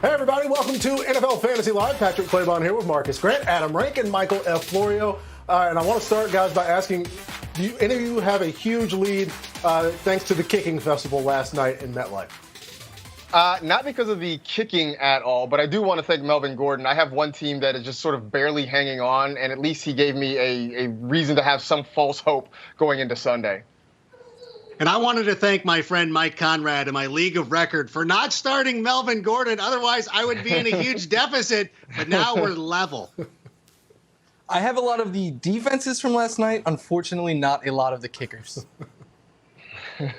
Hey everybody, welcome to NFL Fantasy Live. Patrick Claybon here with Marcus Grant, Adam Rank, and Michael F. Florio. And I want to start, guys, by asking, do any of you have a huge lead thanks to the kicking festival last night in MetLife? Not because of the kicking at all, but I do want to thank Melvin Gordon. I have one team that is just sort of barely hanging on, and at least he gave me a reason to have some false hope going into Sunday. And I wanted to thank my friend Mike Conrad in my league of record for not starting Melvin Gordon. Otherwise, I would be in a huge deficit, but now we're level. I have a lot of the defenses from last night. Unfortunately, not a lot of the kickers. Sam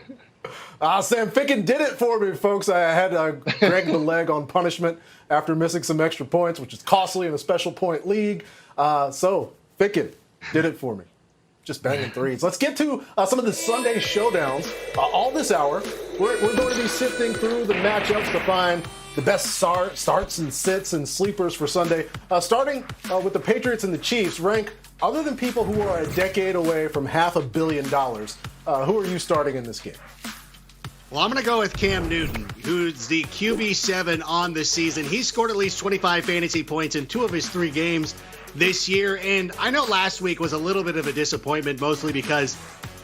Ficken did it for me, folks. I had Greg the leg on punishment after missing some extra points, which is costly in a special point league. So Ficken did it for me. Just banging threes. Let's get to some of the Sunday showdowns. All this hour, we're going to be sifting through the matchups to find the best starts and sits and sleepers for Sunday. Starting with the Patriots and the Chiefs. Rank, other than people who are a decade away from $500 million, who are you starting in this game? Well, I'm going to go with Cam Newton, who's the QB7 on the season. He scored at least 25 fantasy points in 2 of his 3 games this year. And I know last week was a little bit of a disappointment, mostly because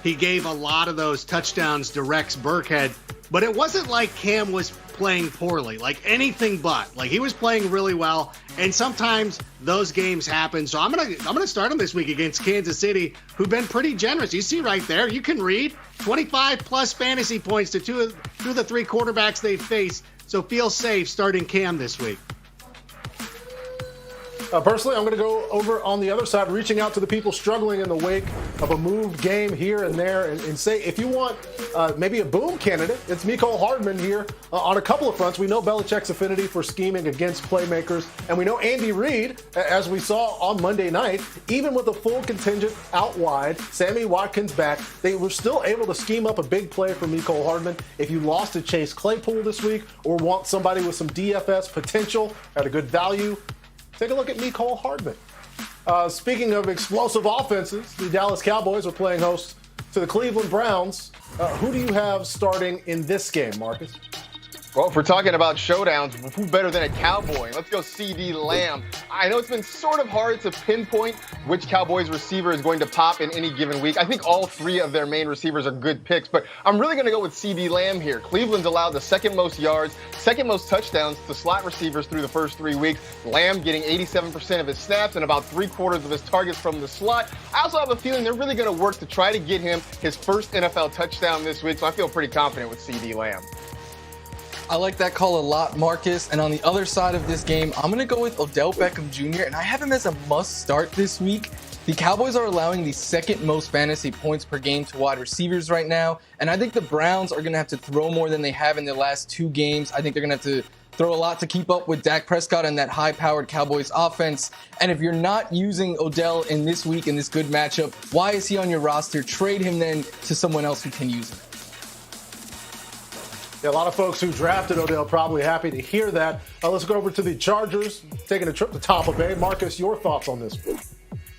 he gave a lot of those touchdowns to Rex Burkhead. But it wasn't like Cam was playing poorly, like anything but. Like, he was playing really well, and sometimes those games happen. So I'm gonna start him this week against Kansas City, who've been pretty generous. You see right there, you can read 25 plus fantasy points to two of the 3 quarterbacks they face. So feel safe starting Cam this week. Personally, I'm going to go over on the other side, reaching out to the people struggling in the wake of a moved game here and there, and say, if you want maybe a boom candidate, it's Nicole Hardman here on a couple of fronts. We know Belichick's affinity for scheming against playmakers, and we know Andy Reid, as we saw on Monday night, even with a full contingent out wide, Sammy Watkins back, they were still able to scheme up a big play for Nicole Hardman. If you lost to Chase Claypool this week or want somebody with some DFS potential at a good value, take a look at Nicole Hardman. Speaking of explosive offenses, the Dallas Cowboys are playing host to the Cleveland Browns. Who do you have starting in this game, Marcus? Well, if we're talking about showdowns, who better than a Cowboy? Let's go CD Lamb. I know it's been sort of hard to pinpoint which Cowboys receiver is going to pop in any given week. I think all 3 of their main receivers are good picks, but I'm really going to go with CD Lamb here. Cleveland's allowed the 2nd most yards, 2nd most touchdowns to slot receivers through the first 3 weeks. Lamb getting 87% of his snaps and about 3/4 of his targets from the slot. I also have a feeling they're really going to work to try to get him his first NFL touchdown this week, so I feel pretty confident with CD Lamb. I like that call a lot, Marcus. And on the other side of this game, I'm going to go with Odell Beckham Jr., and I have him as a must start this week. The Cowboys are allowing the 2nd most fantasy points per game to wide receivers right now, and I think the Browns are going to have to throw more than they have in their last 2 games. I think they're going to have to throw a lot to keep up with Dak Prescott and that high-powered Cowboys offense. And if you're not using Odell in this week in this good matchup, why is he on your roster? Trade him then to someone else who can use him. Yeah, a lot of folks who drafted Odell probably happy to hear that. Let's go over to the Chargers, taking a trip to Tampa Bay. Marcus, your thoughts on this one?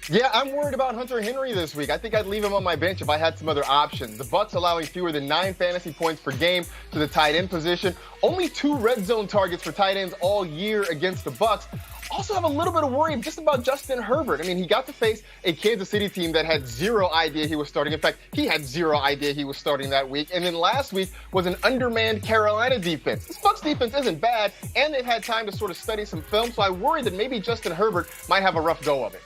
Yeah, I'm worried about Hunter Henry this week. I think I'd leave him on my bench if I had some other options. The Bucs allowing fewer than 9 fantasy points per game to the tight end position. Only 2 red zone targets for tight ends all year against the Bucs. Also have a little bit of worry just about Justin Herbert. I mean, he got to face a Kansas City team that had 0 idea he was starting. In fact, he had 0 idea he was starting that week. And then last week was an undermanned Carolina defense. This Bucs defense isn't bad, and they've had time to sort of study some film, so I worry that maybe Justin Herbert might have a rough go of it.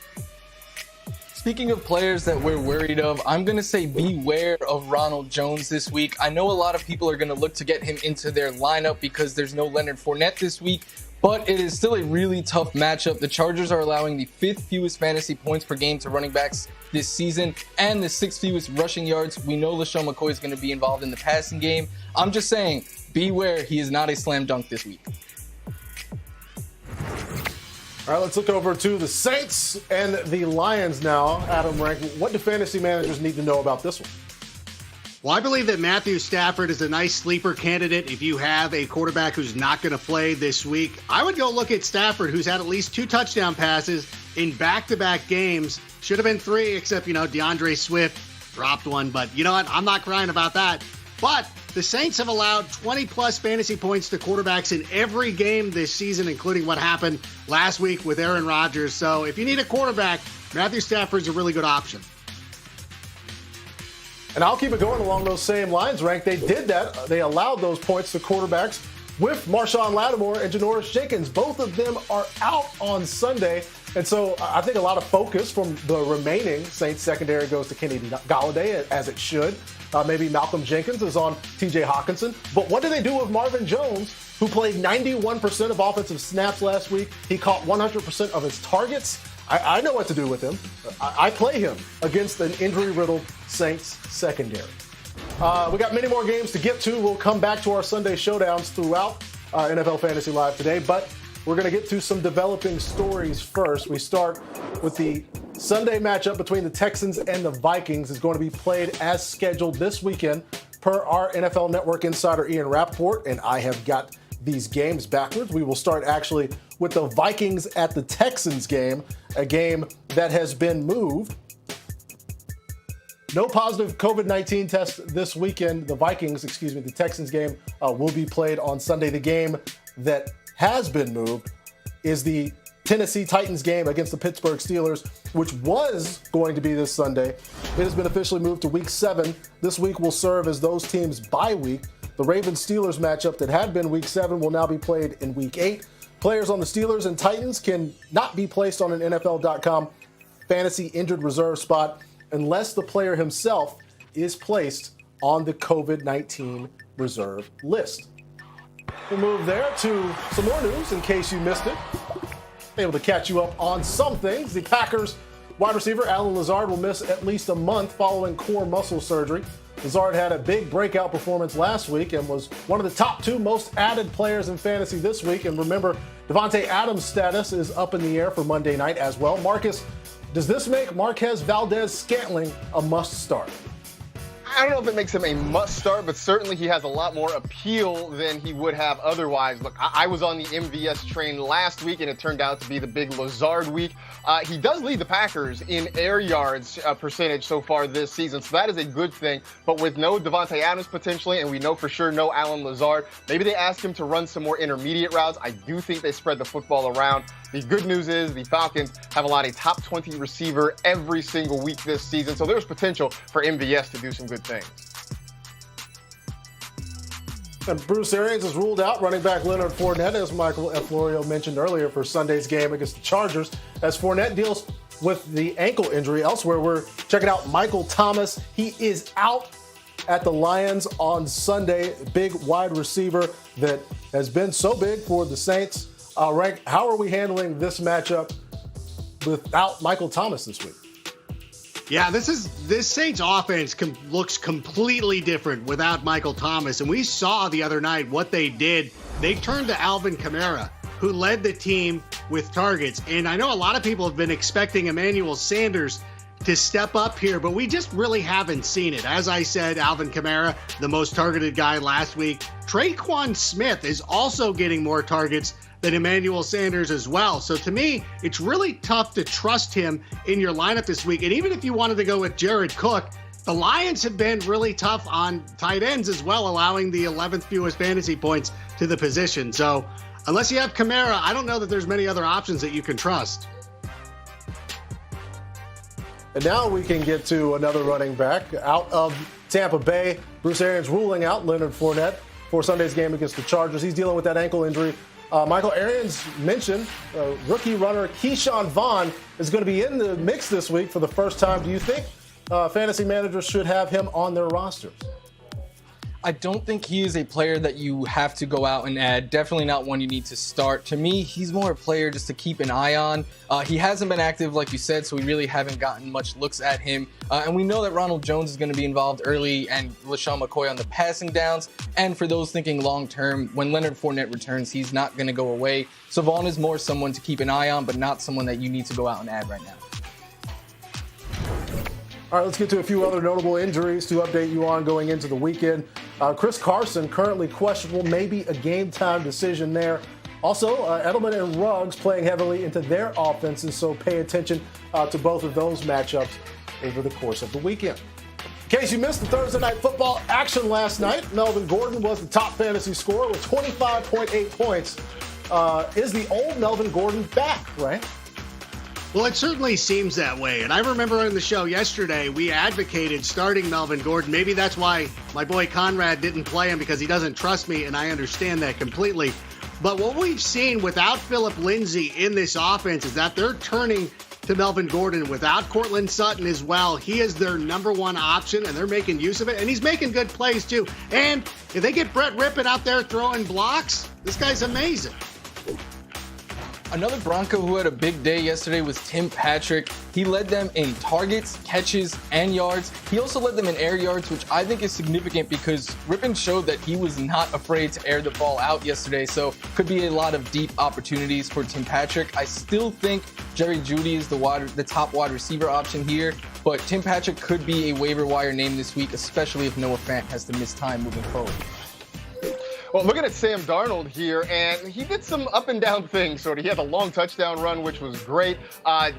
Speaking of players that we're worried of, I'm going to say beware of Ronald Jones this week. I know a lot of people are going to look to get him into their lineup because there's no Leonard Fournette this week, but it is still a really tough matchup. The Chargers are allowing the 5th fewest fantasy points per game to running backs this season and the 6th fewest rushing yards. We know LaShawn McCoy is going to be involved in the passing game. I'm just saying, beware, he is not a slam dunk this week. All right, let's look over to the Saints and the Lions now. Adam Rank, what do fantasy managers need to know about this one? Well, I believe that Matthew Stafford is a nice sleeper candidate if you have a quarterback who's not going to play this week. I would go look at Stafford, who's had at least 2 touchdown passes in back-to-back games. Should have been 3, except, DeAndre Swift dropped one. But you know what? I'm not crying about that. But The Saints have allowed 20-plus fantasy points to quarterbacks in every game this season, including what happened last week with Aaron Rodgers. So if you need a quarterback, Matthew Stafford's a really good option. And I'll keep it going along those same lines, Rank. They did that. They allowed those points to quarterbacks with Marshawn Lattimore and Janoris Jenkins. Both of them are out on Sunday. And so I think a lot of focus from the remaining Saints secondary goes to Kenny Golladay, as it should. Maybe Malcolm Jenkins is on TJ Hawkinson. But what do they do with Marvin Jones, who played 91% of offensive snaps last week? He caught 100% of his targets. I know what to do with him. I play him against an injury-riddled Saints secondary. We got many more games to get to. We'll come back to our Sunday showdowns throughout NFL Fantasy Live today, but we're going to get to some developing stories first. We start with the Sunday matchup between the Texans and the Vikings. Is going to be played as scheduled this weekend per our NFL Network insider Ian Rappaport, and I have got these games backwards. We will start actually with the Vikings at the Texans game, a game that has been moved. No positive COVID-19 test this weekend. The Texans game will be played on Sunday. The game that has been moved is the Tennessee Titans game against the Pittsburgh Steelers, which was going to be this Sunday. It has been officially moved to Week 7. This week will serve as those teams' bye week. The Ravens-Steelers matchup that had been Week 7 will now be played in Week 8. Players on the Steelers and Titans can not be placed on an NFL.com fantasy injured reserve spot unless the player himself is placed on the COVID-19 reserve list. We'll move there to some more news in case you missed it. Able to catch you up on some things. The Packers wide receiver Allen Lazard will miss at least a month following core muscle surgery. Lazard had a big breakout performance last week and was one of the top 2 most added players in fantasy this week. And remember, Devontae Adams' status is up in the air for Monday night as well. Marcus, does this make Marquez Valdez-Scantling a must start? I don't know if it makes him a must start, but certainly he has a lot more appeal than he would have otherwise. Look, I was on the MVS train last week, and it turned out to be the big Lazard week. He does lead the Packers in air yards percentage so far this season, so that is a good thing. But with no Devontae Adams potentially, and we know for sure no Allen Lazard, maybe they ask him to run some more intermediate routes. I do think they spread the football around. The good news is the Falcons have allowed a top 20 receiver every single week this season, so there's potential for MVS to do some good things. And Bruce Arians is ruled out. Running back Leonard Fournette, as Michael Florio mentioned earlier, for Sunday's game against the Chargers, as Fournette deals with the ankle injury. Elsewhere, we're checking out Michael Thomas. He is out at the Lions on Sunday. Big wide receiver that has been so big for the Saints. Rank, how are we handling this matchup without Michael Thomas this week? Yeah, this Saints offense looks completely different without Michael Thomas. And we saw the other night what they did. They turned to Alvin Kamara, who led the team with targets. And I know a lot of people have been expecting Emmanuel Sanders to step up here, but we just really haven't seen it. As I said, Alvin Kamara, the most targeted guy last week. Traquan Smith is also getting more targets than Emmanuel Sanders as well. So to me, it's really tough to trust him in your lineup this week. And even if you wanted to go with Jared Cook, the Lions have been really tough on tight ends as well, allowing the 11th fewest fantasy points to the position. So unless you have Kamara, I don't know that there's many other options that you can trust. And now we can get to another running back out of Tampa Bay. Bruce Arians ruling out Leonard Fournette for Sunday's game against the Chargers. He's dealing with that ankle injury. Michael Arians mentioned rookie runner Keyshawn Vaughan is going to be in the mix this week for the first time. Do you think fantasy managers should have him on their rosters? I don't think he is a player that you have to go out and add. Definitely not one you need to start. To me, he's more a player just to keep an eye on. He hasn't been active, like you said, so we really haven't gotten much looks at him. And we know that Ronald Jones is going to be involved early and LaShawn McCoy on the passing downs. And for those thinking long-term, when Leonard Fournette returns, he's not going to go away. So Vaughn is more someone to keep an eye on, but not someone that you need to go out and add right now. All right, let's get to a few other notable injuries to update you on going into the weekend. Chris Carson, currently questionable, maybe a game-time decision there. Also, Edelman and Ruggs playing heavily into their offenses, so pay attention to both of those matchups over the course of the weekend. In case you missed the Thursday Night Football action last night, Melvin Gordon was the top fantasy scorer with 25.8 points. Is the old Melvin Gordon back, right? Well, it certainly seems that way. And I remember on the show yesterday, we advocated starting Melvin Gordon. Maybe that's why my boy Conrad didn't play him, because he doesn't trust me, and I understand that completely. But what we've seen without Phillip Lindsay in this offense is that they're turning to Melvin Gordon. Without Cortland Sutton as well, he is their number one option, and they're making use of it. And he's making good plays, too. And if they get Brett Rippon out there throwing blocks, this guy's amazing. Another Bronco who had a big day yesterday was Tim Patrick. He led them in targets, catches, and yards. He also led them in air yards, which I think is significant because Rippon showed that he was not afraid to air the ball out yesterday. So could be a lot of deep opportunities for Tim Patrick. I still think Jerry Jeudy is the top wide receiver option here, but Tim Patrick could be a waiver wire name this week, especially if Noah Fant has to miss time moving forward. Well, looking at Sam Darnold here, and he did some up and down things. He had a long touchdown run, which was great.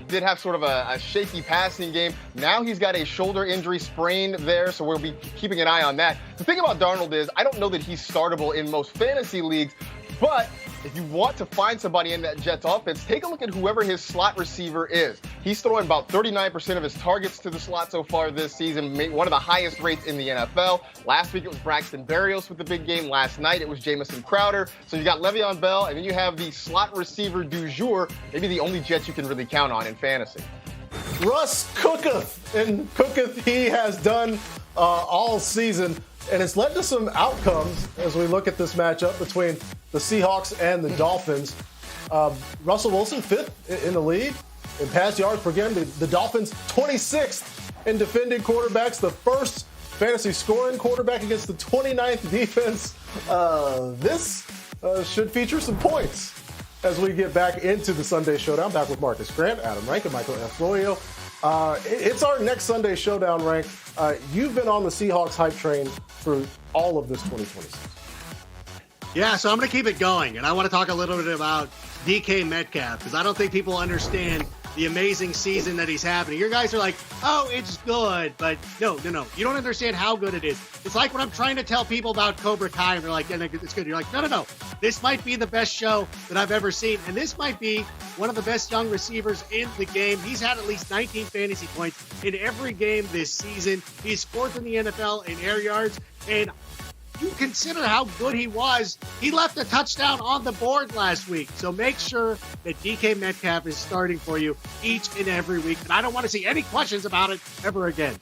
Did have sort of a shaky passing game. Now he's got a shoulder injury sprain there, so we'll be keeping an eye on that. The thing about Darnold is I don't know that he's startable in most fantasy leagues, but if you want to find somebody in that Jets offense, take a look at whoever his slot receiver is. He's throwing about 39% of his targets to the slot so far this season, one of the highest rates in the NFL. Last week it was Braxton Barrios with the big game. Last night it was Jamison Crowder. So you got Le'Veon Bell, and then you have the slot receiver du jour, maybe the only Jets you can really count on in fantasy. Russ cooketh, and cooketh he has done all season. And it's led to some outcomes as we look at this matchup between the Seahawks and the Dolphins. Russell Wilson, 5th in the league in pass yards per game. The Dolphins, 26th in defending quarterbacks. The first fantasy scoring quarterback against the 29th defense. This should feature some points as we get back into the Sunday Showdown. Back with Marcus Grant, Adam Rankin, Michael F. Florio. It's our next Sunday Showdown, Rank. You've been on the Seahawks hype train for all of this 2026. Yeah, so I'm going to keep it going, and I want to talk a little bit about DK Metcalf, because I don't think people understand the amazing season that he's having. Your guys are like, oh, it's good, but no. You don't understand how good it is. It's like when I'm trying to tell people about Cobra Kai, and they're like, yeah, it's good. You're like, no. This might be the best show that I've ever seen, and this might be one of the best young receivers in the game. He's had at least 19 fantasy points in every game this season. He's 4th in the NFL in air yards, and you consider how good he was. He left a touchdown on the board last week. So make sure that DK Metcalf is starting for you each and every week. And I don't want to see any questions about it ever again.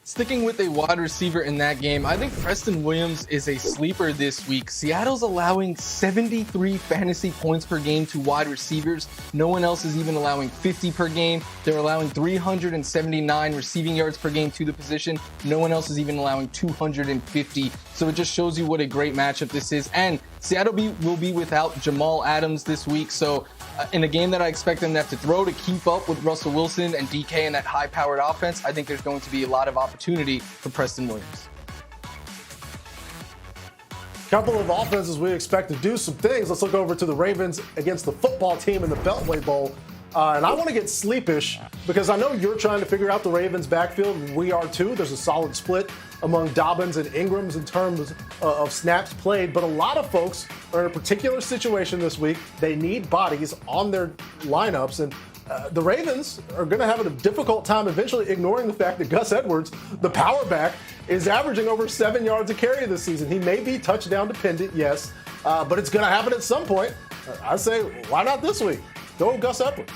Sticking with a wide receiver in that game, I think Preston Williams is a sleeper this week. Seattle's allowing 73 fantasy points per game to wide receivers. No one else is even allowing 50 per game. They're allowing 379 receiving yards per game to the position. No one else is even allowing 250. So it just shows you what a great matchup this is. And Seattle will be without Jamal Adams this week. So in a game that I expect them to have to throw to keep up with Russell Wilson and DK and that high-powered offense, I think there's going to be a lot of opportunity for Preston Williams. Couple of offenses we expect to do some things. Let's look over to the Ravens against the football team in the Beltway Bowl. And I want to get sleepish because I know you're trying to figure out the Ravens' backfield. We are too. There's a solid split among Dobbins and Ingrams in terms of snaps played. But a lot of folks are in a particular situation this week. They need bodies on their lineups. And the Ravens are going to have a difficult time eventually ignoring the fact that Gus Edwards, the power back, is averaging over 7 yards a carry this season. He may be touchdown dependent, yes, but it's going to happen at some point. I say, why not this week? Go Gus Edwards.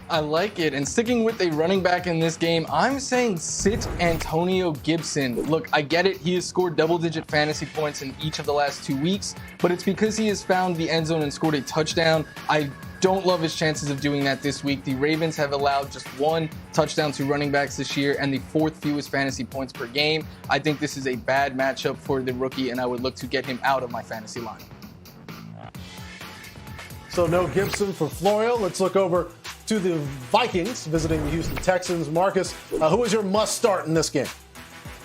I like it. And sticking with a running back in this game, I'm saying sit Antonio Gibson. Look, I get it. He has scored double-digit fantasy points in each of the last 2 weeks, but it's because he has found the end zone and scored a touchdown. I don't love his chances of doing that this week. The Ravens have allowed just 1 touchdown to running backs this year and the 4th fewest fantasy points per game. I think this is a bad matchup for the rookie, and I would look to get him out of my fantasy lineup. So no Gibson for Florio. Let's look over to the Vikings visiting the Houston Texans. Marcus, who is your must start in this game?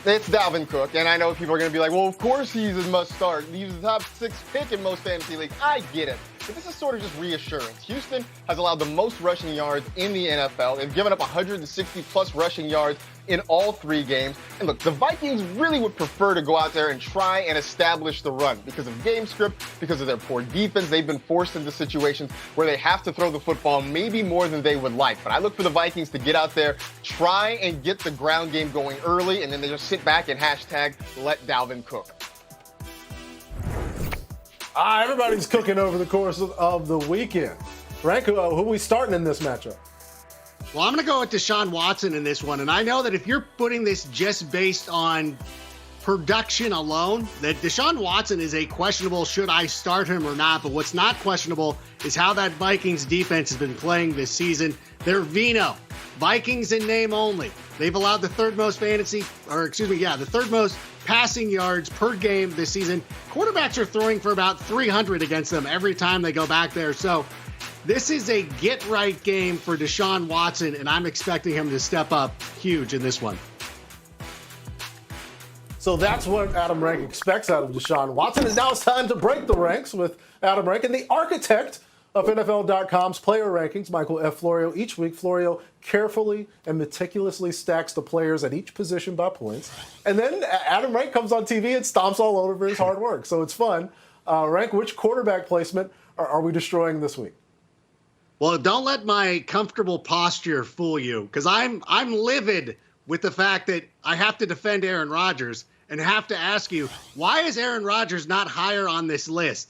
It's Dalvin Cook, and I know people are going to be like, well, of course he's a must start. He's the top 6 pick in most fantasy leagues. I get it. but this is sort of just reassurance. Houston has allowed the most rushing yards in the NFL. They've given up 160-plus rushing yards in all 3 games. And look, the Vikings really would prefer to go out there and try and establish the run because of game script, because of their poor defense. They've been forced into situations where they have to throw the football maybe more than they would like. But I look for the Vikings to get out there, try and get the ground game going early, and then they just sit back and hashtag let Dalvin cook. Everybody's cooking over the course of the weekend. Frank, who are we starting in this matchup? Well, I'm going to go with Deshaun Watson in this one. And I know that if you're putting this just based on production alone, that Deshaun Watson is a questionable should I start him or not. But what's not questionable is how that Vikings defense has been playing this season. They're Vino. Vikings in name only. They've allowed the third most passing yards per game this season. Quarterbacks are throwing for about 300 against them every time they go back there. So this is a get-right game for Deshaun Watson, and I'm expecting him to step up huge in this one. So that's what Adam Rank expects out of Deshaun Watson. And now it's time to break the ranks with Adam Rank and the architect of NFL.com's player rankings, Michael F. Florio. Each week, Florio carefully and meticulously stacks the players at each position by points. And then Adam Rank comes on TV and stomps all over his hard work. So it's fun. Rank, which quarterback placement are we destroying this week? Well, don't let my comfortable posture fool you, because I'm livid with the fact that I have to defend Aaron Rodgers and have to ask you, why is Aaron Rodgers not higher on this list?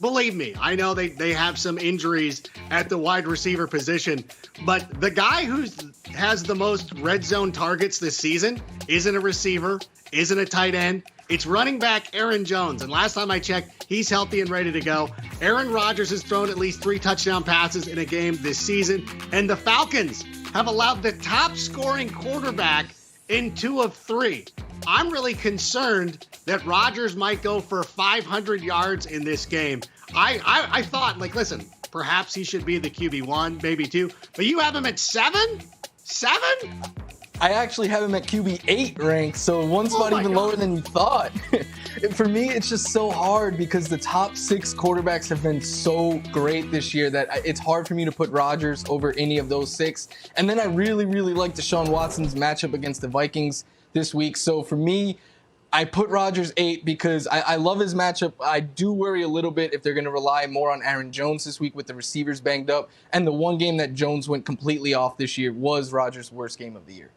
Believe me, I know they have some injuries at the wide receiver position, but the guy who has the most red zone targets this season isn't a receiver, isn't a tight end. It's running back Aaron Jones. And last time I checked, he's healthy and ready to go. Aaron Rodgers has thrown at least 3 touchdown passes in a game this season. And the Falcons have allowed the top scoring quarterback in 2 of 3. I'm really concerned that Rodgers might go for 500 yards in this game. I thought, listen, perhaps he should be the QB1, maybe 2, but you have him at 7? 7? I actually have him at QB8 rank, so one spot even lower than you thought. For me, it's just so hard because the top 6 quarterbacks have been so great this year that it's hard for me to put Rodgers over any of those 6. And then I really, really like Deshaun Watson's matchup against the Vikings this week. So for me, I put Rodgers 8 because I love his matchup. I do worry a little bit if they're going to rely more on Aaron Jones this week with the receivers banged up. And the one game that Jones went completely off this year was Rodgers' worst game of the year.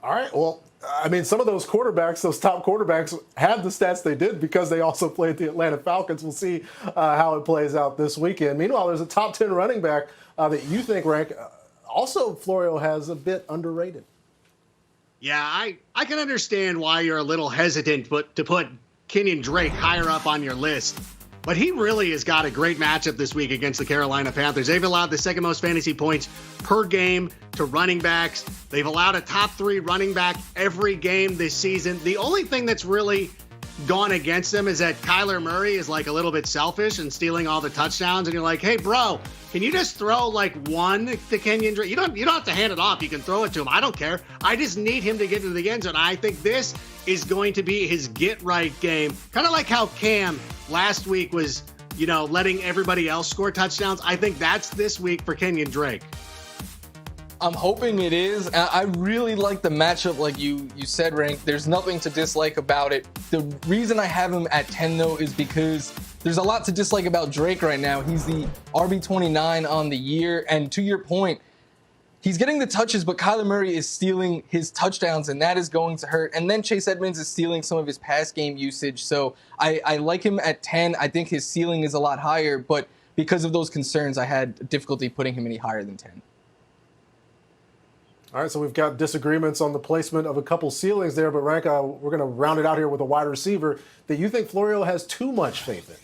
All right. Well, I mean, some of those quarterbacks, those top quarterbacks, have the stats they did because they also played the Atlanta Falcons. We'll see how it plays out this weekend. Meanwhile, there's a top 10 running back that you think, Rank, also Florio has a bit underrated. Yeah, I can understand why you're a little hesitant to put Kenyon Drake higher up on your list. But he really has got a great matchup this week against the Carolina Panthers. They've allowed the second most fantasy points per game to running backs. They've allowed a top 3 running back every game this season. The only thing that's really gone against them is that Kyler Murray is a little bit selfish and stealing all the touchdowns. And you're like, hey, bro, can you just throw one to Kenyon Drake? You don't have to hand it off. You can throw it to him. I don't care. I just need him to get into the end zone. I think this is going to be his get-right game. Kind of like how Cam last week was, letting everybody else score touchdowns. I think that's this week for Kenyon Drake. I'm hoping it is. I really like the matchup, like you said, Rank. There's nothing to dislike about it. The reason I have him at 10, though, is because there's a lot to dislike about Drake right now. He's the RB29 on the year, and to your point, he's getting the touches, but Kyler Murray is stealing his touchdowns, and that is going to hurt. And then Chase Edmonds is stealing some of his pass game usage. So I like him at 10. I think his ceiling is a lot higher, but because of those concerns, I had difficulty putting him any higher than 10. All right, so we've got disagreements on the placement of a couple ceilings there, but Rank, we're going to round it out here with a wide receiver that you think Florio has too much faith in.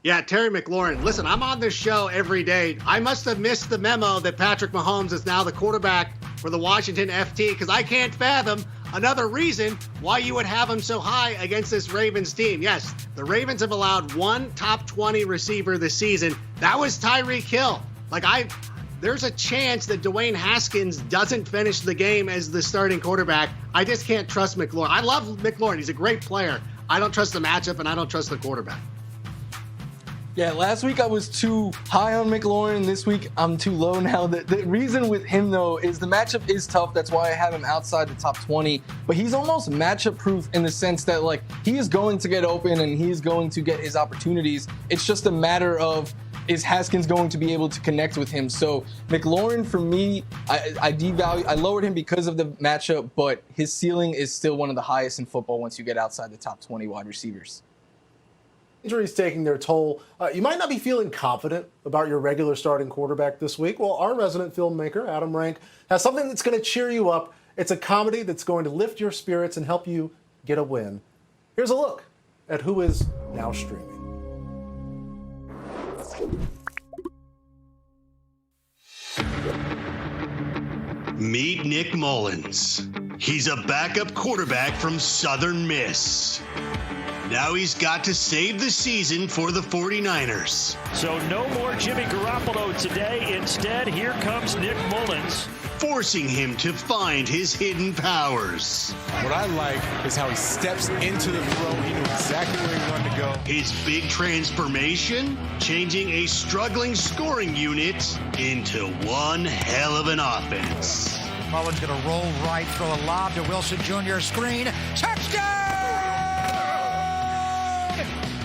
Yeah, Terry McLaurin. Listen, I'm on this show every day. I must have missed the memo that Patrick Mahomes is now the quarterback for the Washington FT because I can't fathom another reason why you would have him so high against this Ravens team. Yes, the Ravens have allowed 1 top 20 receiver this season. That was Tyreek Hill. There's a chance that Dwayne Haskins doesn't finish the game as the starting quarterback. I just can't trust McLaurin. I love McLaurin. He's a great player. I don't trust the matchup, and I don't trust the quarterback. Yeah, last week I was too high on McLaurin. This week I'm too low now. The reason with him, though, is the matchup is tough. That's why I have him outside the top 20. But he's almost matchup proof in the sense that, like, he is going to get open and he is going to get his opportunities. It's just a matter of, is Haskins going to be able to connect with him? So McLaurin, for me, I lowered him because of the matchup, but his ceiling is still one of the highest in football once you get outside the top 20 wide receivers. Injuries taking their toll. You might not be feeling confident about your regular starting quarterback this week. Well, our resident filmmaker, Adam Rank, has something that's going to cheer you up. It's a comedy that's going to lift your spirits and help you get a win. Here's a look at who is now streaming. Meet Nick Mullins. He's a backup quarterback from Southern Miss. Now he's got to save the season for the 49ers. So no more Jimmy Garoppolo today. Instead, here comes Nick Mullins, forcing him to find his hidden powers. What I like is how he steps into the throw. He knew exactly where he wanted to go. His big transformation, changing a struggling scoring unit into one hell of an offense. Mullins going to roll right, throw a lob to Wilson Jr. Screen. Touchdown!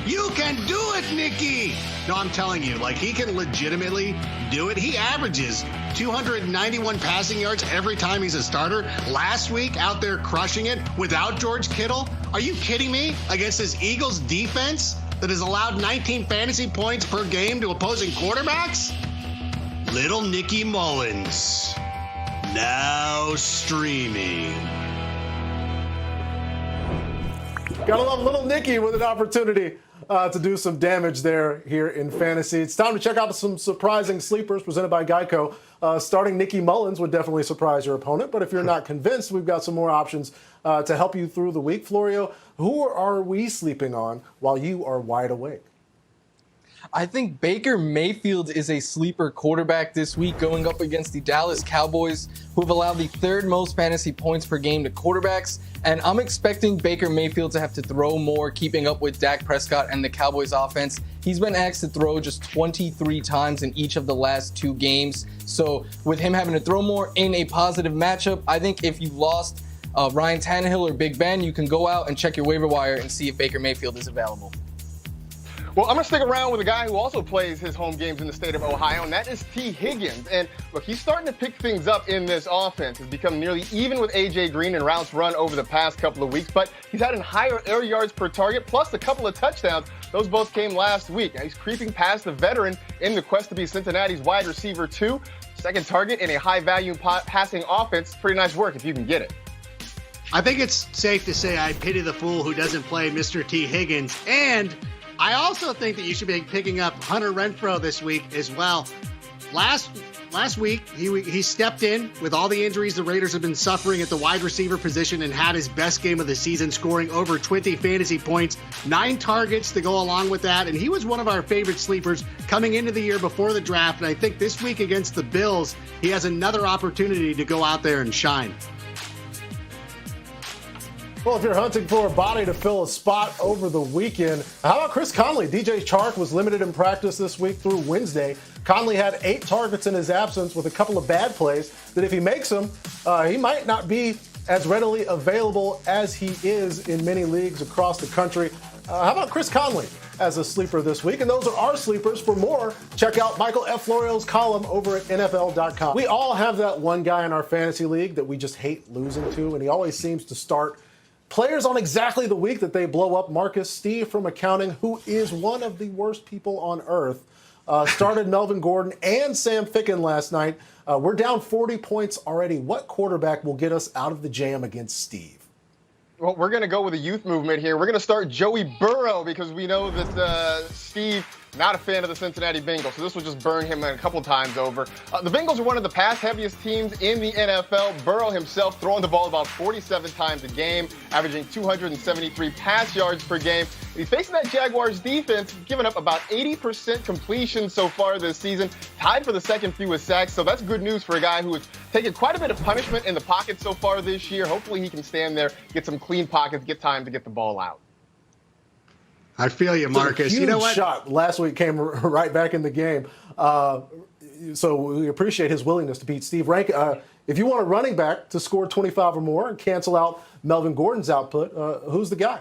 You can do it, Nicky! No, I'm telling you, like, he can legitimately do it. He averages 291 passing yards every time he's a starter. Last week, out there crushing it without George Kittle. Are you kidding me? Against this Eagles defense that has allowed 19 fantasy points per game to opposing quarterbacks? Little Nicky Mullins. Now streaming. Gotta love little Nicky with an opportunity to do some damage there here in fantasy. It's time to check out some surprising sleepers presented by Geico. Starting Nicky Mullins would definitely surprise your opponent, but if you're not convinced, we've got some more options to help you through the week. Florio, who are we sleeping on while you are wide awake? I think Baker Mayfield is a sleeper quarterback this week going up against the Dallas Cowboys, who have allowed the third most fantasy points per game to quarterbacks. And I'm expecting Baker Mayfield to have to throw more, keeping up with Dak Prescott and the Cowboys offense. He's been asked to throw just 23 times in each of the last 2 games. So with him having to throw more in a positive matchup, I think if you lost Ryan Tannehill or Big Ben, you can go out and check your waiver wire and see if Baker Mayfield is available. Well, I'm going to stick around with a guy who also plays his home games in the state of Ohio, and that is T. Higgins. And look, he's starting to pick things up in this offense. He's become nearly even with A.J. Green in routes run over the past couple of weeks, but he's had a higher air yards per target, plus a couple of touchdowns. Those both came last week. Now he's creeping past the veteran in the quest to be Cincinnati's wide receiver, too. Second target in a high-value passing offense. Pretty nice work if you can get it. I think it's safe to say I pity the fool who doesn't play Mr. T. Higgins, and I also think that you should be picking up Hunter Renfrow this week as well. Last week, he stepped in with all the injuries the Raiders have been suffering at the wide receiver position and had his best game of the season, scoring over 20 fantasy points, 9 targets to go along with that. And he was one of our favorite sleepers coming into the year before the draft. And I think this week against the Bills, he has another opportunity to go out there and shine. Well, if you're hunting for a body to fill a spot over the weekend, how about Chris Connolly? DJ Chark was limited in practice this week through Wednesday. Connolly had 8 targets in his absence with a couple of bad plays that if he makes them, he might not be as readily available as he is in many leagues across the country. How about Chris Connolly as a sleeper this week? And those are our sleepers. For more, check out Michael F. Florio's column over at NFL.com. We all have that one guy in our fantasy league that we just hate losing to, and he always seems to start players on exactly the week that they blow up. Marcus, Steve from accounting, who is one of the worst people on earth, started Melvin Gordon and Sam Ficken last night. We're down 40 points already. What quarterback will get us out of the jam against Steve? Well, we're going to go with a youth movement here. We're going to start Joey Burrow because we know that Steve, not a fan of the Cincinnati Bengals, so this will just burn him a couple times over. The Bengals are one of the pass-heaviest teams in the NFL. Burrow himself throwing the ball about 47 times a game, averaging 273 pass yards per game. He's facing that Jaguars defense, giving up about 80% completion so far this season, tied for the second fewest sacks. So that's good news for a guy who has taken quite a bit of punishment in the pocket so far this year. Hopefully he can stand there, get some clean pockets, get time to get the ball out. I feel you, Marcus. Huge You know what? shot last week came right back in the game. So we appreciate his willingness to beat Steve Rank. If you want a running back to score 25 or more and cancel out Melvin Gordon's output, who's the guy?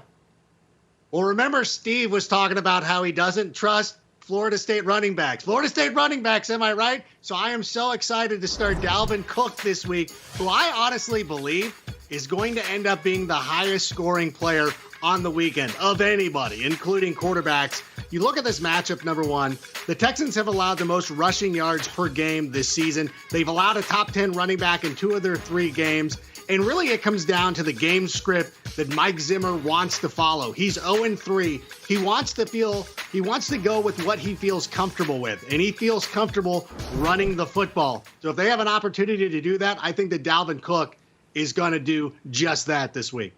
Well, remember Steve was talking about how he doesn't trust Florida State running backs. Florida State running backs, am I right? So I am so excited to start Dalvin Cook this week, who I honestly believe is going to end up being the highest scoring player on the weekend of anybody, including quarterbacks. You look at this matchup, number one, the Texans have allowed the most rushing yards per game this season. They've allowed a top 10 running back in 2 of their 3 games. And really it comes down to the game script that Mike Zimmer wants to follow. He's 0-3. He wants to go with what he feels comfortable with. And he feels comfortable running the football. So if they have an opportunity to do that, I think that Dalvin Cook is going to do just that this week.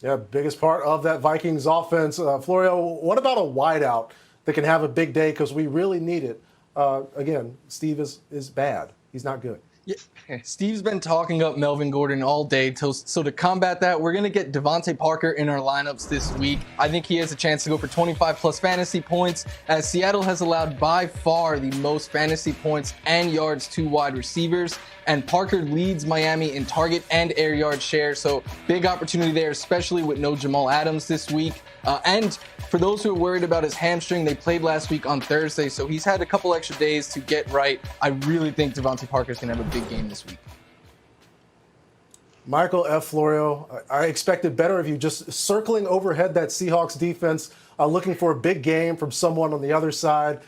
Yeah, biggest part of that Vikings offense. Florio, what about a wideout that can have a big day because we really need it? Again, Steve is bad. He's not good. Yeah. Steve's been talking up Melvin Gordon all day. So to combat that, we're going to get Devonte Parker in our lineups this week. I think he has a chance to go for 25-plus fantasy points, as Seattle has allowed by far the most fantasy points and yards to wide receivers. And Parker leads Miami in target and air yard share. So big opportunity there, especially with no Jamal Adams this week. And for those who are worried about his hamstring, they played last week on Thursday, so he's had a couple extra days to get right. I really think Devonte Parker's going to have a big game this week. Michael F. Florio, I expected better of you, just circling overhead that Seahawks defense, looking for a big game from someone on the other side.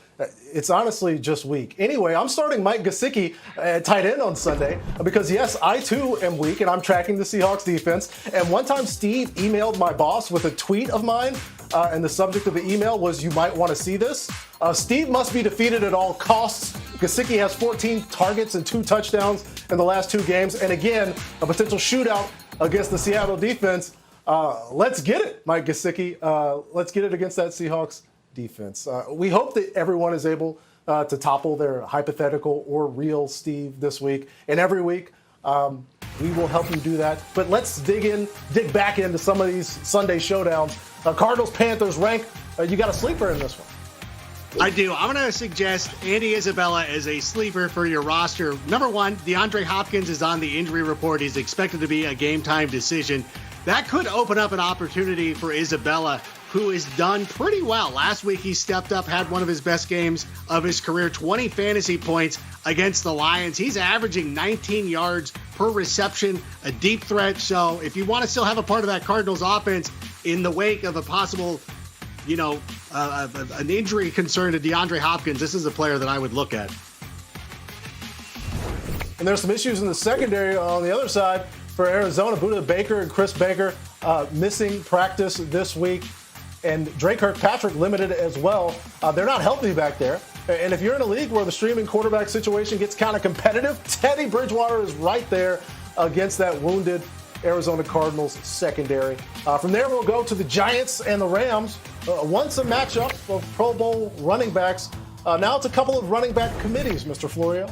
It's honestly just weak. Anyway, I'm starting Mike Gesicki at tight end on Sunday because, yes, I too am weak and I'm tracking the Seahawks defense. And one time Steve emailed my boss with a tweet of mine, and the subject of the email was, "You might want to see this." Steve must be defeated at all costs. Gesicki has 14 targets and 2 touchdowns in the last 2 games. And again, a potential shootout against the Seattle defense. Let's get it, Mike Gesicki. Let's get it against that Seahawks defense. We hope that everyone is able to topple their hypothetical or real Steve this week. And every week, we will help you do that. But let's dig back into some of these Sunday showdowns. Cardinals, Panthers, Rank. You got a sleeper in this one. I do. I'm going to suggest Andy Isabella as a sleeper for your roster. Number one, DeAndre Hopkins is on the injury report. He's expected to be a game-time decision. That could open up an opportunity for Isabella, who has done pretty well. Last week, he stepped up, had one of his best games of his career, 20 fantasy points against the Lions. He's averaging 19 yards per reception, a deep threat. So if you want to still have a part of that Cardinals offense in the wake of a possible, an injury concern to DeAndre Hopkins, this is a player that I would look at. And there's some issues in the secondary on the other side for Arizona. Budda Baker and Chris Baker missing practice this week. And Drake Kirkpatrick limited as well. They're not healthy back there. And if you're in a league where the streaming quarterback situation gets kind of competitive, Teddy Bridgewater is right there against that wounded Arizona Cardinals secondary. From there, we'll go to the Giants and the Rams. Once a matchup of Pro Bowl running backs. Now it's a couple of running back committees, Mr. Florio.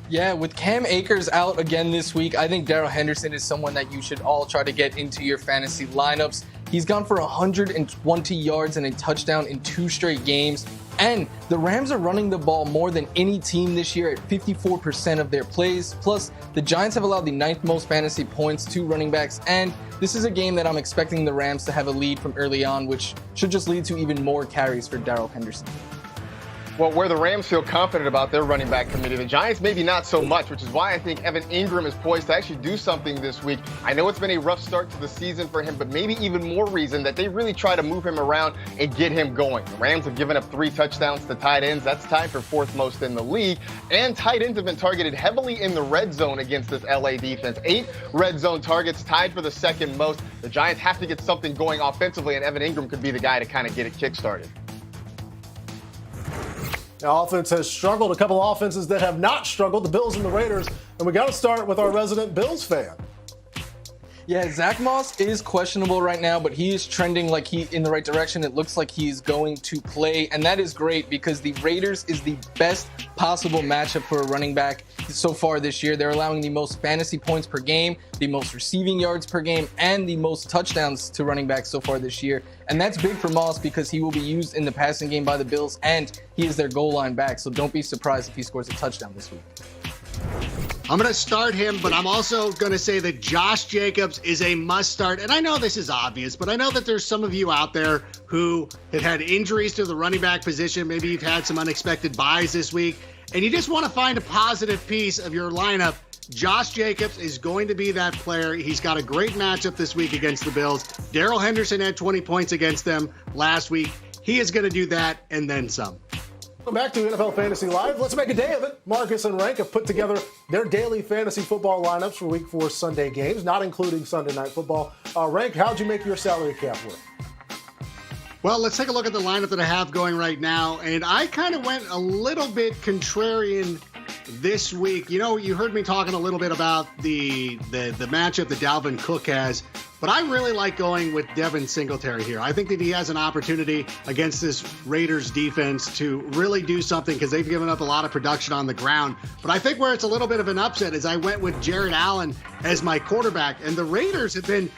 Yeah, with Cam Akers out again this week, I think Darrell Henderson is someone that you should all try to get into your fantasy lineups. He's gone for 120 yards and a touchdown in 2 straight games. And the Rams are running the ball more than any team this year at 54% of their plays. Plus, the Giants have allowed the 9th most fantasy points to running backs. And this is a game that I'm expecting the Rams to have a lead from early on, which should just lead to even more carries for Darrell Henderson. Well, where the Rams feel confident about their running back committee, the Giants maybe not so much, which is why I think Evan Ingram is poised to actually do something this week. I know it's been a rough start to the season for him, but maybe even more reason that they really try to move him around and get him going. The Rams have given up 3 touchdowns to tight ends. That's tied for 4th most in the league. And tight ends have been targeted heavily in the red zone against this LA defense. 8 red zone targets, tied for the 2nd most. The Giants have to get something going offensively, and Evan Ingram could be the guy to kind of get it kick-started. The offense has struggled. A couple of offenses that have not struggled, the Bills and the Raiders. And we got to start with our resident Bills fan. Yeah, Zach Moss is questionable right now, but he is trending like he in the right direction. It looks like he's going to play, and that is great because the Raiders is the best possible matchup for a running back so far this year. They're allowing the most fantasy points per game, the most receiving yards per game, and the most touchdowns to running backs so far this year. And that's big for Moss because he will be used in the passing game by the Bills, and he is their goal line back. So don't be surprised if he scores a touchdown this week. I'm going to start him, but I'm also going to say that Josh Jacobs is a must start. And I know this is obvious, but I know that there's some of you out there who have had injuries to the running back position. Maybe you've had some unexpected buys this week, and you just want to find a positive piece of your lineup. Josh Jacobs is going to be that player. He's got a great matchup this week against the Bills. Darrell Henderson had 20 points against them last week. He is going to do that and then some. Welcome back to NFL Fantasy Live. Let's make a day of it. Marcus and Rank have put together their daily fantasy football lineups for Week 4 Sunday games, not including Sunday Night Football. Rank, how'd you make your salary cap work? Well, let's take a look at the lineup that I have going right now, and I kind of went a little bit contrarian this week. You know, you heard me talking a little bit about the matchup that Dalvin Cook has, but I really like going with Devin Singletary here. I think that he has an opportunity against this Raiders defense to really do something because they've given up a lot of production on the ground. But I think where it's a little bit of an upset is I went with Jared Allen as my quarterback, and the Raiders have been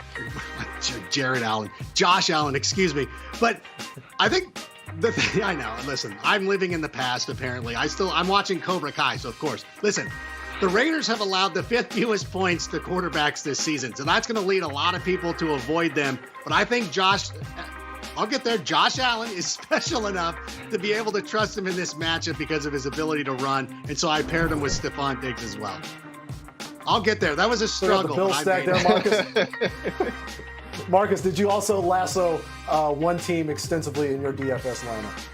Josh Allen, excuse me. But I think I know, listen, I'm living in the past apparently. I'm watching Cobra Kai, so of course. Listen, the Raiders have allowed the 5th fewest points to quarterbacks this season, so that's going to lead a lot of people to avoid them. But I think Josh Allen is special enough to be able to trust him in this matchup because of his ability to run, and so I paired him with Stephon Diggs as well. I'll get there. That was a struggle. The Bills stack there, Marcus. Marcus, did you also lasso one team extensively in your DFS lineup?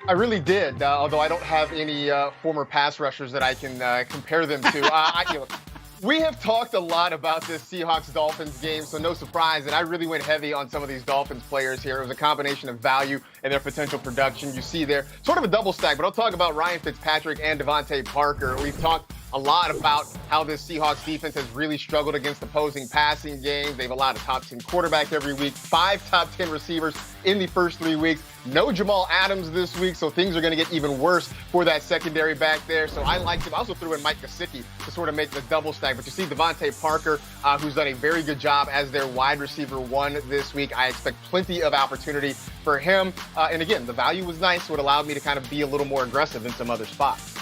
I really did, although I don't have any former pass rushers that I can compare them to. We have talked a lot about this Seahawks-Dolphins game, so no surprise. And I really went heavy on some of these Dolphins players here. It was a combination of value and their potential production. You see there, sort of a double stack, but I'll talk about Ryan Fitzpatrick and Devonte Parker. We've talked a lot about how this Seahawks defense has really struggled against opposing passing games. They've allowed a top 10 quarterback every week, 5 top 10 receivers in the first 3 weeks. No Jamal Adams this week, so things are going to get even worse for that secondary back there. So I liked him. I also threw in Mike Gesicki to sort of make the double stack. But you see Devonte Parker, who's done a very good job as their wide receiver 1 this week. I expect plenty of opportunity for him. And again, the value was nice, so it allowed me to kind of be a little more aggressive in some other spots.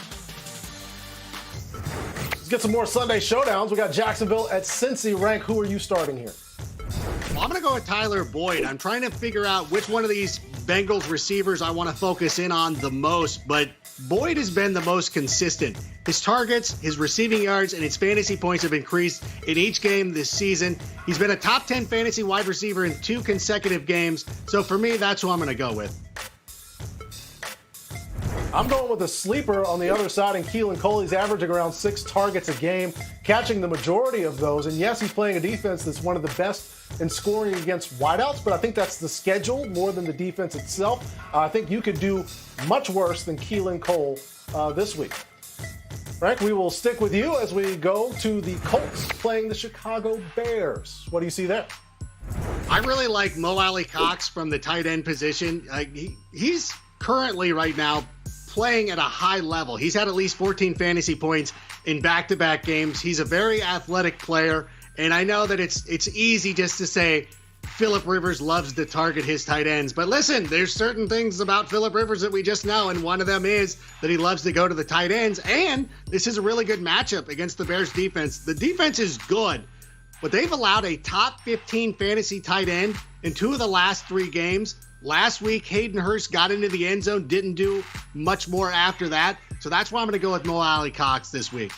Let's get some more Sunday showdowns. We got Jacksonville at Cincy. Rank, who are you starting here? Well, I'm going to go with Tyler Boyd. I'm trying to figure out which one of these Bengals receivers I want to focus in on the most, but Boyd has been the most consistent. His targets, his receiving yards, and his fantasy points have increased in each game this season. He's been a top 10 fantasy wide receiver in 2 consecutive games, so for me, that's who I'm going to go with. I'm going with a sleeper on the other side, and Keelan Cole. He's averaging around 6 targets a game, catching the majority of those. And yes, he's playing a defense that's one of the best in scoring against wideouts, but I think that's the schedule more than the defense itself. I think you could do much worse than Keelan Cole this week. Frank, we will stick with you as we go to the Colts playing the Chicago Bears. What do you see there? I really like Mo Alley Cox from the tight end position. He's currently right now playing at a high level. He's had at least 14 fantasy points in back-to-back games. He's a very athletic player, and I know that it's easy just to say Phillip Rivers loves to target his tight ends. But listen, there's certain things about Phillip Rivers that we just know, and one of them is that he loves to go to the tight ends, and this is a really good matchup against the Bears defense. The defense is good, but they've allowed a top 15 fantasy tight end in 2 of the last 3 games. Last week, Hayden Hurst got into the end zone, didn't do much more after that. So that's why I'm going to go with Mo Alley Cox this week.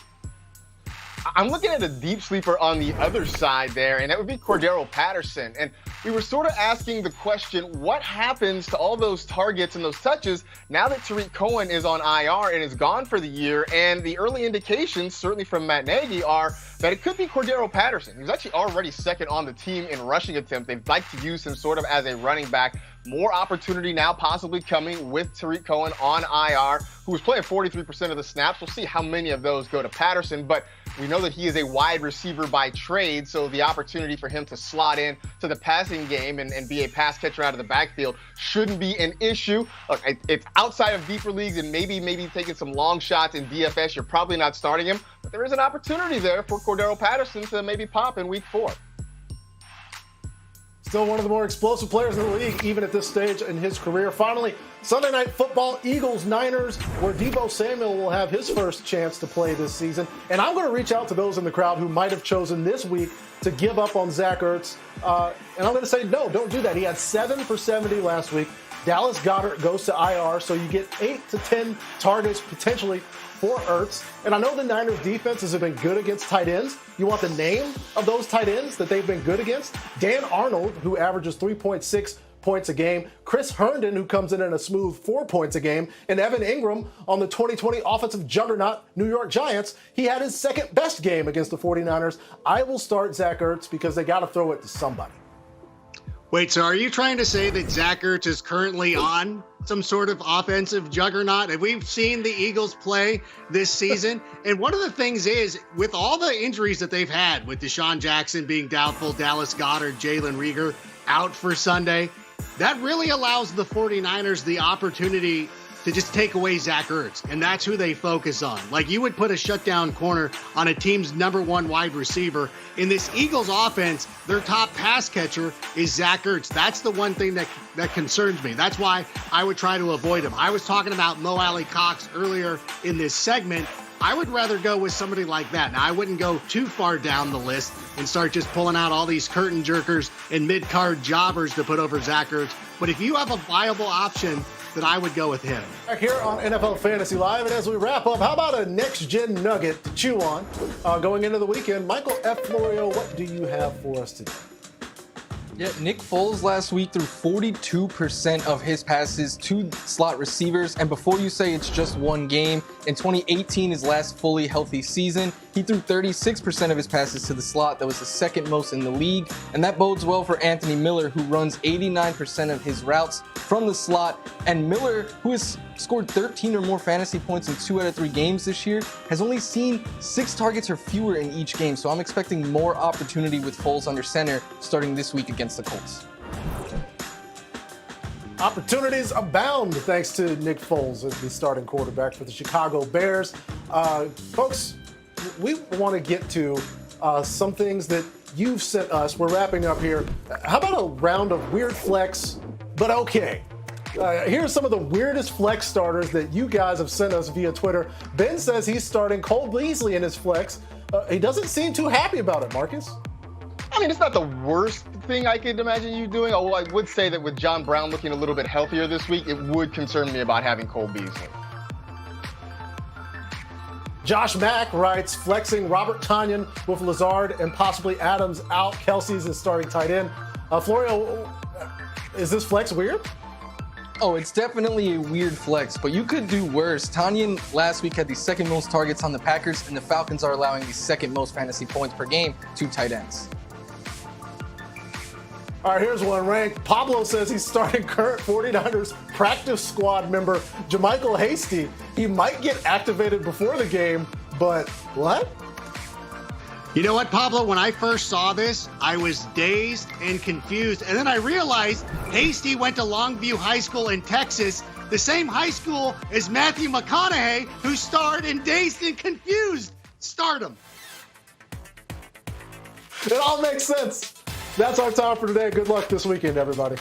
I'm looking at a deep sleeper on the other side there, and that would be Cordero Patterson. And we were sort of asking the question, what happens to all those targets and those touches now that Tariq Cohen is on IR and is gone for the year? And the early indications, certainly from Matt Nagy, are that it could be Cordero Patterson. He was actually already second on the team in rushing attempt. They'd like to use him sort of as a running back. More opportunity now possibly coming with Tariq Cohen on IR, who was playing 43% of the snaps. We'll see how many of those go to Patterson. But We know that he is a wide receiver by trade, so the opportunity for him to slot in to the passing game and be a pass catcher out of the backfield shouldn't be an issue. Look, it's outside of deeper leagues and maybe taking some long shots in DFS. You're probably not starting him, but there is an opportunity there for Cordero Patterson to maybe pop in week 4. Still one of the more explosive players in the league, even at this stage in his career. Finally, Sunday Night Football, Eagles-Niners, where Deebo Samuel will have his first chance to play this season. And I'm going to reach out to those in the crowd who might have chosen this week to give up on Zach Ertz. And I'm going to say, no, don't do that. He had 7 for 70 last week. Dallas Goedert goes to IR, so you get 8 to 10 targets potentially for Ertz. And I know the Niners defenses have been good against tight ends. You want the name of those tight ends that they've been good against? Dan Arnold, who averages 3.6 points a game, Chris Herndon, who comes in a smooth 4 points a game, and Evan Ingram on the 2020 offensive juggernaut New York Giants. He had his second best game against the 49ers. I will start Zach Ertz because they got to throw it to somebody. Wait, so are you trying to say that Zach Ertz is currently on some sort of offensive juggernaut? And we've seen the Eagles play this season. And one of the things is, with all the injuries that they've had, with Deshaun Jackson being doubtful, Dallas Goedert, Jalen Reagor out for Sunday, that really allows the 49ers the opportunity to just take away Zach Ertz. And that's who they focus on. Like, you would put a shutdown corner on a team's number 1 wide receiver. In this Eagles offense, their top pass catcher is Zach Ertz. That's the one thing that concerns me. That's why I would try to avoid him. I was talking about Mo Alley Cox earlier in this segment. I would rather go with somebody like that. Now, I wouldn't go too far down the list and start just pulling out all these curtain jerkers and mid-card jobbers to put over Zach Ertz. But if you have a viable option, then I would go with him. Back here on NFL Fantasy Live, and as we wrap up, how about a next-gen nugget to chew on going into the weekend? Michael F. Florio, what do you have for us today? Yeah, Nick Foles last week threw 42% of his passes to slot receivers. And before you say it's just one game, in 2018, his last fully healthy season, he threw 36% of his passes to the slot. That was the second most in the league. And that bodes well for Anthony Miller, who runs 89% of his routes from the slot. And Miller, who has scored 13 or more fantasy points in 2 out of 3 games this year, has only seen 6 targets or fewer in each game. So I'm expecting more opportunity with Foles under center starting this week against the Colts. Opportunities abound thanks to Nick Foles as the starting quarterback for the Chicago Bears. Folks, we want to get to some things that you've sent us. We're wrapping up here. How about a round of weird flex, but okay? Here's some of the weirdest flex starters that you guys have sent us via Twitter. Ben says he's starting Cole Beasley in his flex. He doesn't seem too happy about it, Marcus. I mean, it's not the worst thing I could imagine you doing, although I would say that with John Brown looking a little bit healthier this week, it would concern me about having Cole Beasley. Josh Mack writes, flexing Robert Tonyan with Lazard and possibly Adams out. Kelsey's his starting tight end. Florio, is this flex weird? Oh, it's definitely a weird flex, but you could do worse. Tonyan last week had the second most targets on the Packers, and the Falcons are allowing the second most fantasy points per game to tight ends. All right, here's one ranked. Pablo says he's starting current 49ers practice squad member JaMychal Hasty. He might get activated before the game, but what? You know what, Pablo? When I first saw this, I was dazed and confused. And then I realized Hasty went to Longview High School in Texas, the same high school as Matthew McConaughey, who starred in Dazed and Confused. Stardom. It all makes sense. That's our time for today. Good luck this weekend, everybody.